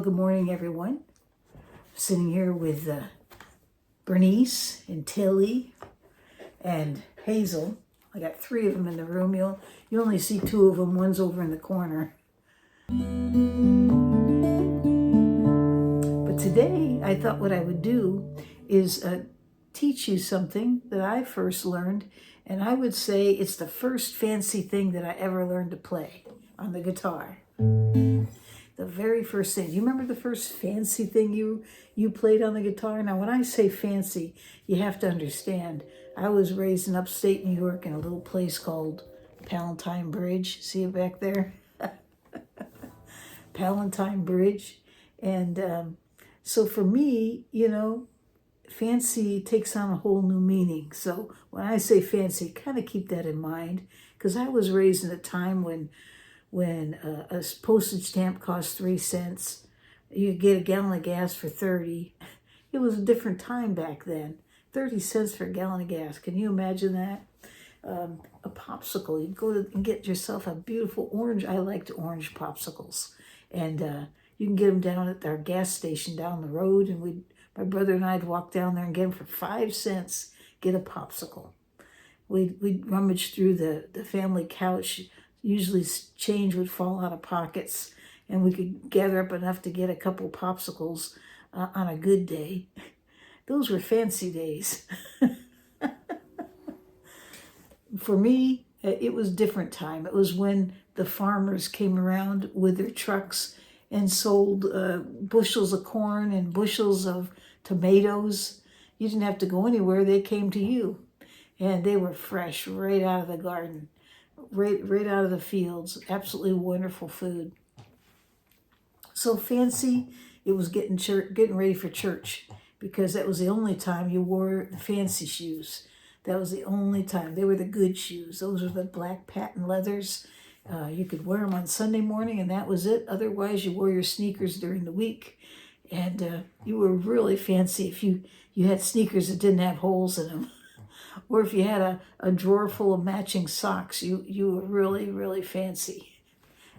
Well, good morning, everyone. Sitting here with Bernice and Tilly and Hazel. I got 3 of them in the room. You only see 2 of them. One's over in the corner. But today, I thought what I would do is teach you something that I first learned, and I would say it's the first fancy thing that I ever learned to play on the guitar. The very first thing. Do you remember the first fancy thing you played on the guitar? Now, when I say fancy, you have to understand, I was raised in upstate New York in a little place called Palatine Bridge. See it back there? Palatine Bridge. And so for me, fancy takes on a whole new meaning. So when I say fancy, kind of keep that in mind, because I was raised in a time when a postage stamp cost 3 cents, you could get a gallon of gas for 30. It was a different time back then. 30 cents for a gallon of gas. Can you imagine that? A popsicle. You go and get yourself a beautiful orange. I liked orange popsicles. And you can get them down at our gas station down the road. And my brother and I'd walk down there and get them for 5 cents, get a popsicle. We'd rummage through the family couch. Usually change would fall out of pockets, and we could gather up enough to get a couple popsicles on a good day. Those were fancy days. For me, it was different time. It was when the farmers came around with their trucks and sold bushels of corn and bushels of tomatoes. You didn't have to go anywhere. They came to you, and they were fresh right out of the garden. Right out of the fields. Absolutely wonderful food. So fancy, it was getting ready for church, because that was the only time you wore the fancy shoes. That was the only time. They were the good shoes. Those were the black patent leathers. You could wear them on Sunday morning, and that was it. Otherwise, you wore your sneakers during the week, and you were really fancy if you had sneakers that didn't have holes in them. Or if you had a drawer full of matching socks, you were really, really fancy.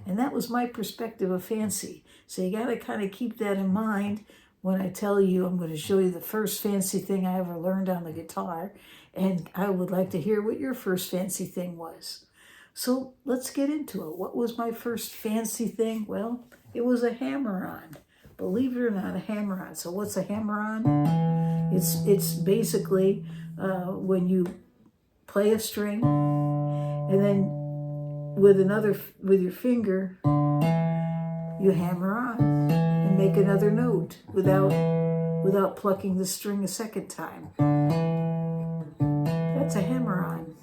And that was my perspective of fancy. So you got to kind of keep that in mind when I tell you I'm going to show you the first fancy thing I ever learned on the guitar. And I would like to hear what your first fancy thing was. So let's get into it. What was my first fancy thing? Well, it was a hammer-on. Believe it or not, a hammer-on. So what's a hammer-on? It's basically when you play a string, and then with your finger, you hammer on and make another note without plucking the string a second time. That's a hammer-on.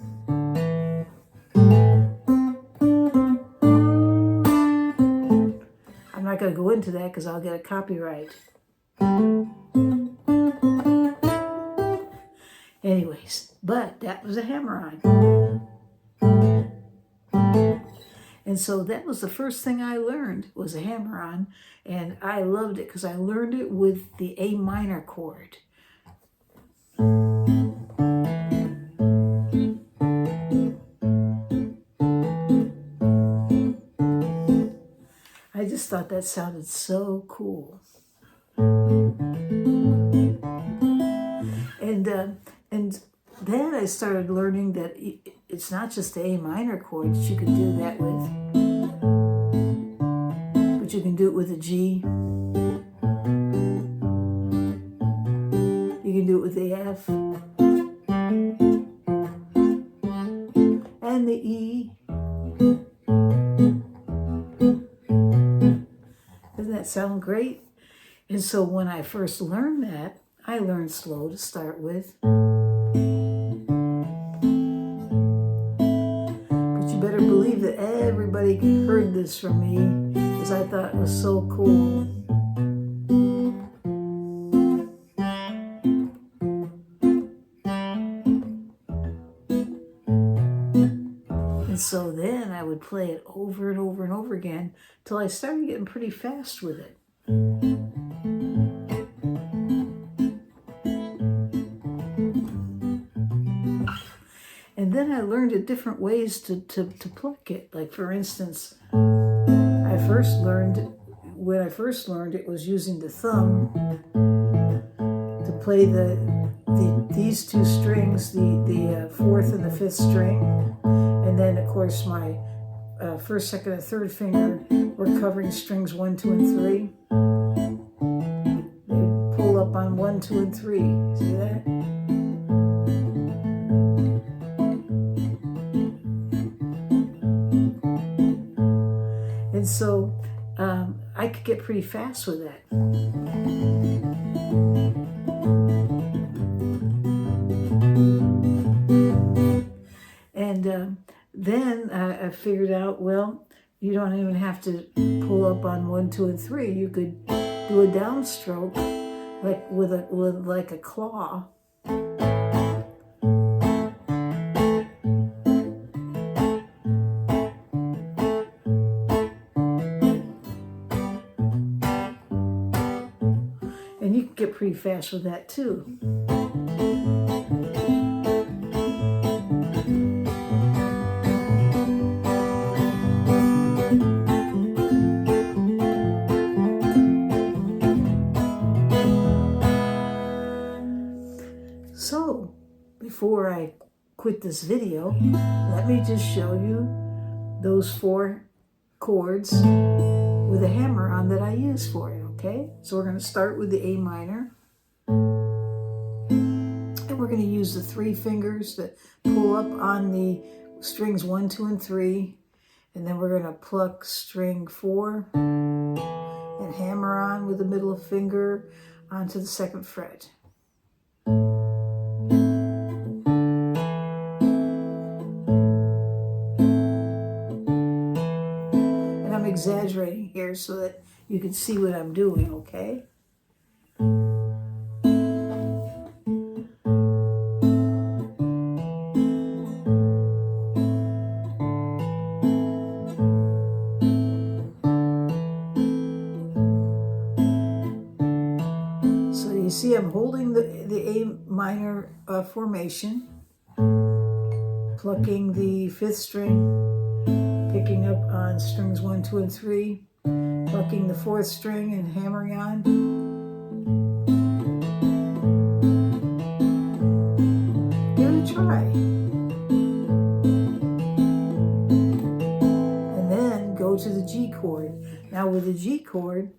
I'm not going to go into that because I'll get a copyright. Anyways, but that was a hammer-on. And so that was the first thing I learned, was a hammer-on, and I loved it because I learned it with the A minor chord. I just thought that sounded so cool. And then I started learning that it's not just the A minor chord that you can do that with, but you can do it with a G. You can do it with the F and the E. Doesn't that sound great? And so when I first learned that, I learned slow to start with. But you better believe that everybody heard this from me, because I thought it was so cool. And so then I would play it over and over and over again till I started getting pretty fast with it. And then I learned different ways to pluck it. Like, for instance, I first learned when I first learned, it was using the thumb to play these two strings, the fourth and the fifth string, and then of course my first, second, and third finger were covering strings 1, 2, and 3. They would pull up on 1, 2, and 3. See that? And so I could get pretty fast with that. And then I figured out, well, you don't even have to pull up on 1, 2, and 3. You could do a downstroke, like with a claw. And you can get pretty fast with that too. So, before I quit this video, let me just show you those 4 chords with a hammer on that I use for it, okay? So we're going to start with the A minor. And we're going to use the 3 fingers that pull up on the strings 1, 2, and 3. And then we're going to pluck string 4 and hammer on with the middle finger onto the 2nd fret. Exaggerating here so that you can see what I'm doing, okay? So you see I'm holding the A minor formation, plucking the 5th string, picking up on strings 1, 2, and 3, plucking the 4th string and hammering on. Give it a try. And then go to the G chord. Now with the G chord,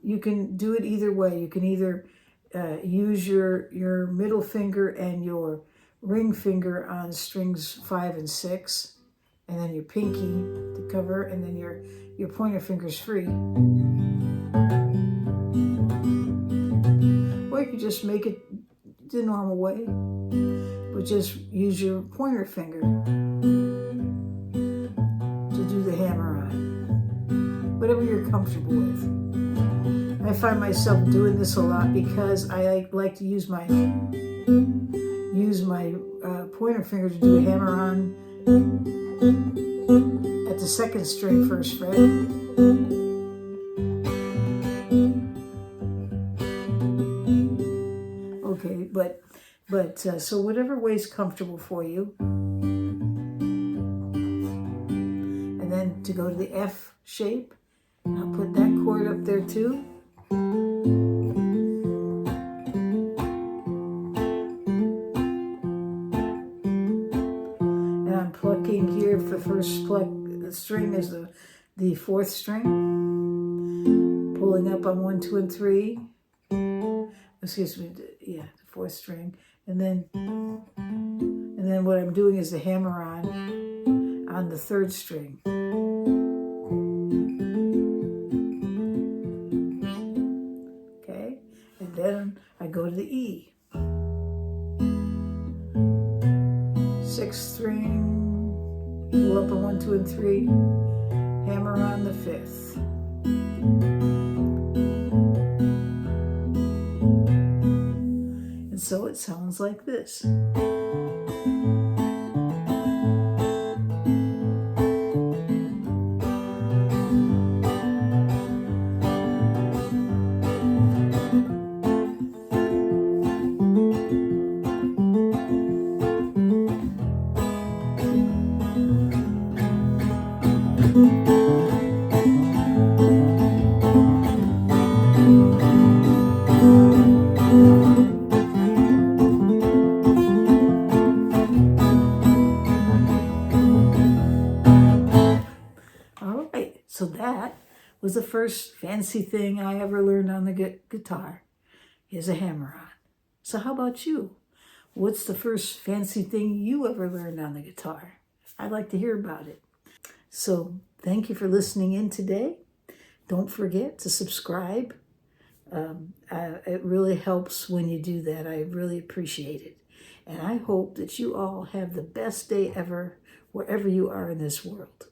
you can do it either way. You can either use your middle finger and your ring finger on strings 5 and 6, and then your pinky to cover, and then your pointer finger's free. Or you could just make it the normal way, but just use your pointer finger to do the hammer on. Whatever you're comfortable with. I find myself doing this a lot because I like to use my pointer finger to do a hammer on at the 2nd string 1st fret. Okay, but so whatever way's comfortable for you. And then to go to the F shape, I'll put that chord up there too. Plucking here for first pluck, the string is the 4th string, pulling up on 1, 2, and 3. Excuse me, yeah, the 4th string, and then what I'm doing is the hammer on the 3rd string. Okay, and then I go to the E. 6th string. Pull up on 1, 2, and 3, hammer on the 5th. And so it sounds like this. was the first fancy thing I ever learned on the guitar. Is a hammer-on. So how about you? What's the first fancy thing you ever learned on the guitar? I'd like to hear about it. So thank you for listening in today. Don't forget to subscribe. It really helps when you do that. I really appreciate it. And I hope that you all have the best day ever, wherever you are in this world.